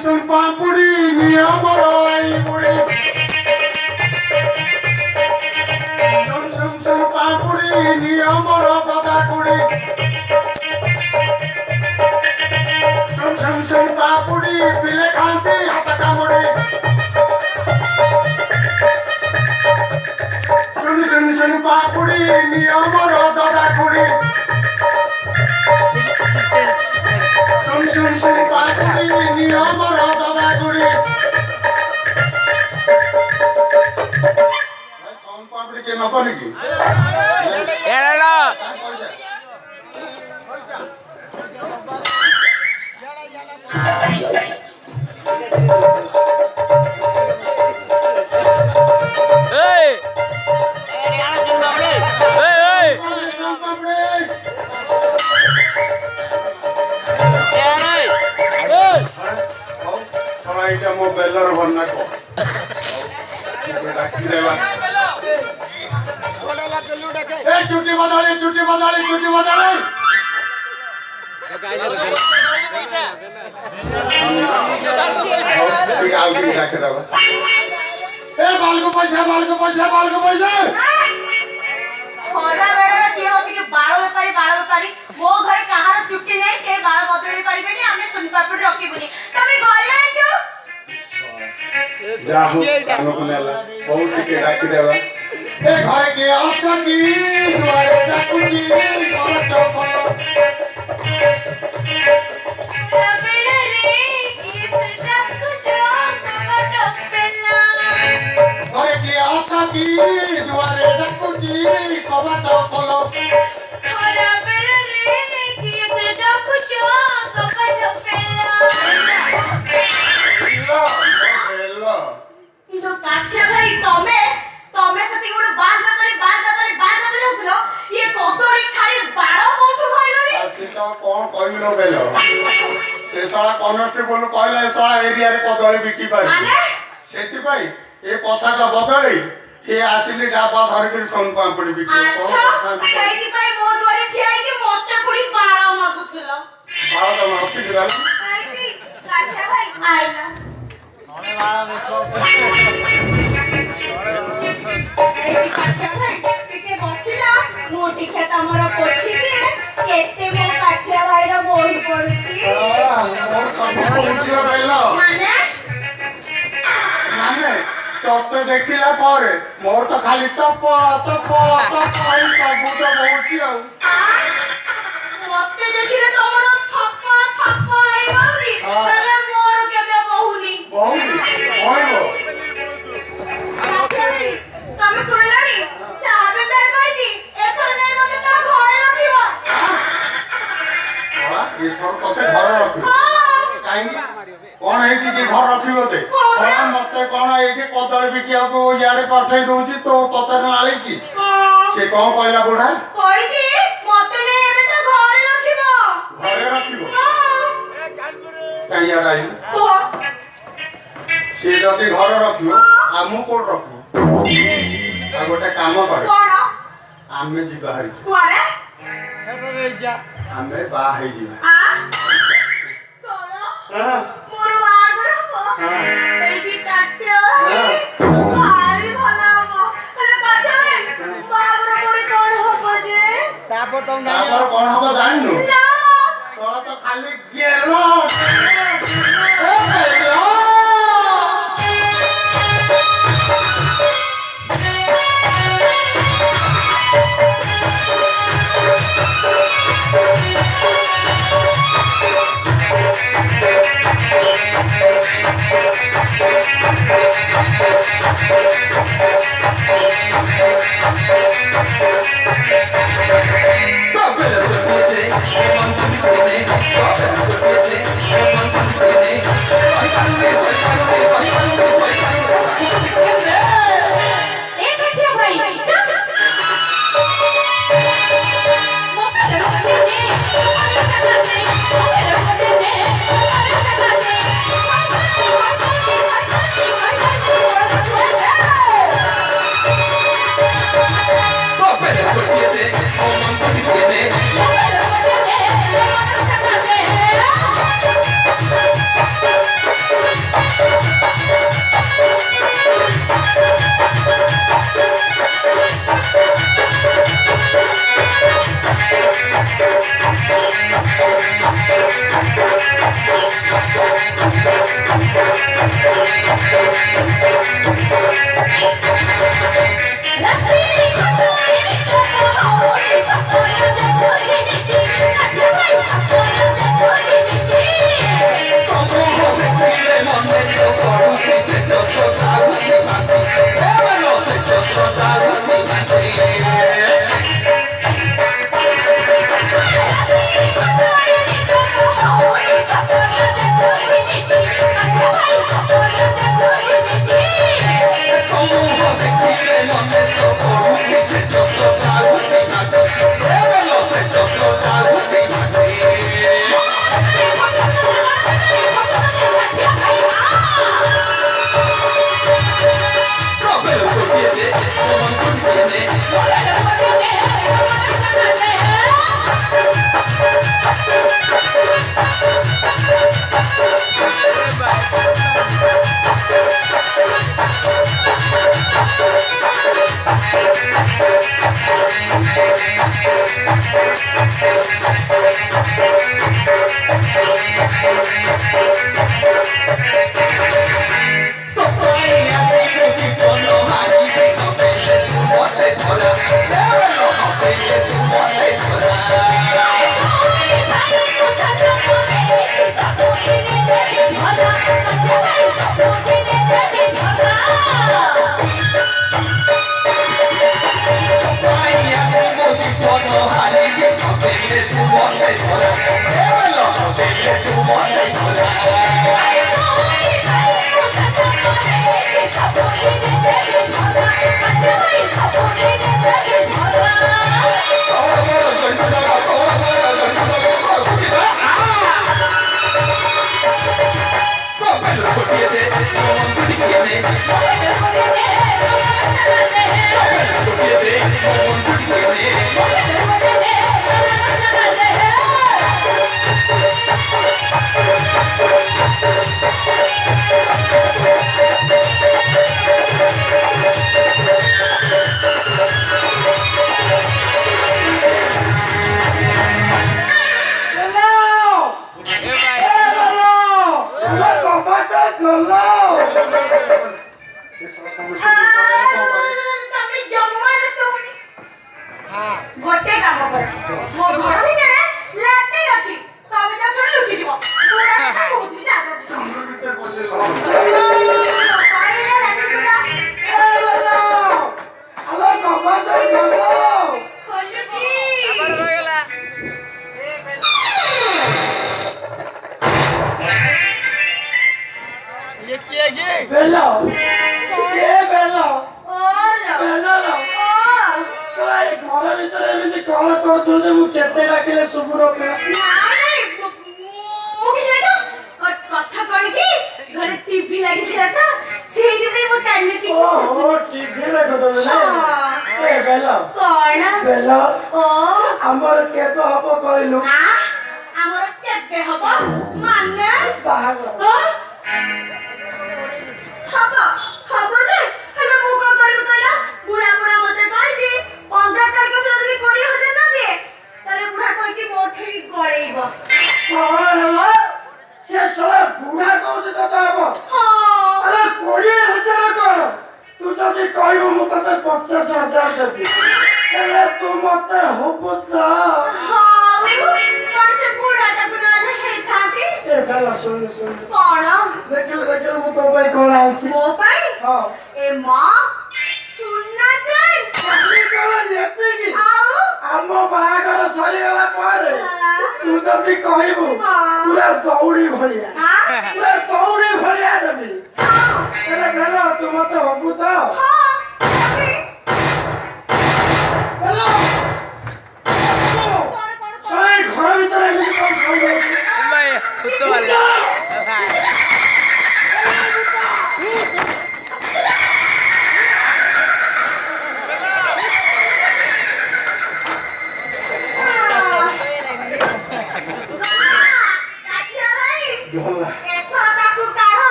सुन पापुड़ी नियमर आई बुड़ी सुन पापुड़ी नियमर दादा कुड़ी सुन पापुड़ी पिले खाती हाथ कामुड़ी सुन पापुड़ी नियमर दादा कुड़ी सुन पापुड़ी नियमर दादा कुड़ी सोन पापड़ी के नपनी की एला এটা মো বেলর বন্না কো এ চুটি বদলে আলগি রাখে দাও এ বালগো পয়সা খরা বেড়ার কি হচ্ছে কি বাଳ বেপারি ମୋ ଘରେ କାହାର ଚୁଟି ନାହିଁ କେ ବାଳ ବଦଳେଇ ପାରିବେନି ଆମେ ସୁନ ପାପଡ଼ି ରଖିବୁନି ତମେ ଗଲା ଏଠୁ ଯାହୁ କାନକୁ ନେଲା ବହୁତ ଟିକେ ଡାକି ଦେବା ଏ ଘରେ କେ ଅଛନ୍ତି ଦୁଆରେ ଡାକୁଛି କରଷ୍ଟ ଭଲ ঘরে কে অଛନ୍ତି দুয়ারে ডাকুছি কবাট খোলো কাছে ভাই তমে সতি গুলো বাল ব্যাপারে হতলো ইয়ে কতড়ি ছাড়ি বাড় মোটু হইলনি সেটা কোন কইলো বেল সে সারা কনস্টেবল কইলা এ সারা এরিয়া রে কদলি বিকি পারি মানে সেটি ভাই এ পোশাক বদলি হে আসিলি ডাবা ধরিকি সোন পাপড়ি বিকি আচ্ছা সেইতি পাই মো দুয়ারে ঠিয়াই কি মতে পুরি বাড় মাগুছিল বাড় তো মাছি দিলা আইতি কাছে ভাই আইলা অনে বাড় মেশো ଟିକେ ବସିଲା ମୁଁ ଟିକେ ତମର ପୋଛି ଦିଏ କେତେ ମୋ କାଠିଆ ଭାଇର ବହି ପଡୁଛି ମୋର ସବୁ ପୋଛିବ ବେଲ ମାନେ ତତେ ଦେଖିଲା ପରେ ମୋର ତ ଖାଲି ତପ ଏଇ ସବୁ ତ ବହୁଛି ଆଉ ମତେ ଦେଖିଲେ ତମର ଥପ ହେଇଯାଉଛି ତାହେଲେ ମୋର କେବେ ବହୁନି କହିବ ତମେ ଶୁଣିଲଣି ସେ ହାବିଲଦାର କହିଛି ଏଥର ନେଇ ମତେ ତା ଘରେ ରଖିବ ଏଥର ତତେ ଘରେ ରଖିବ କାହିଁକି କଣ ହେଇଛି କି ଘର ରଖିବ ତେ ମତେ କଣ ଏଇଠି କଦଳୀ ବିକିବାକୁ ଇଆଡେ ପଠେଇ ଦଉଛି ତ ତତେ ନାଳିଛି ସେ କଣ କହିଲା ବୁଢା କହିଛି ମତେ ନେଇ ଏବେ ତା ଘରେ ରଖିବ କାହିଁ ଇଆଡେ ଆଇଲୁ ସେ ଯଦି ଘରେ ରଖିବ ଆମକୁ କୋଉଠି ରଖିବ ଆଉ ଗୋଟେ କାମ କରେ କଣ ଆମେ ଯିବା ହାରି କୁଆଡେ ଆମେ ବାହା ହେଇଯିବା ମୋର ବାହାଘର ହବ ଏଇଠି କାଟ୍ୟ ଭାରି ଭଲ ହବ ହେଲେ କାଟ୍ୟ ଭାଇ ବାହାଘର ପରେ କଣ ହବ ଯେ ତାପରେ କଣ ହବ ଜାଣିନୁ ନା ତୋର ତ ଖାଲି ଗେଲ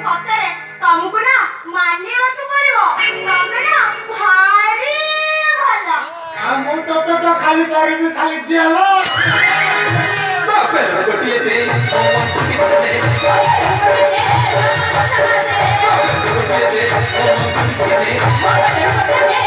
ସତରେ ତମକୁ ନା ମାନିବାକୁ ପଡିବ ତମେ ନା ଆଉ ମୁଁ ତତେ ତ ଖାଲି କରିବି ଖାଲି କିଏ ହେଲା ବାପେର ଗୋଟିଏ ଦେଇ ଗୋଟିଏ ଦେଇ Hey!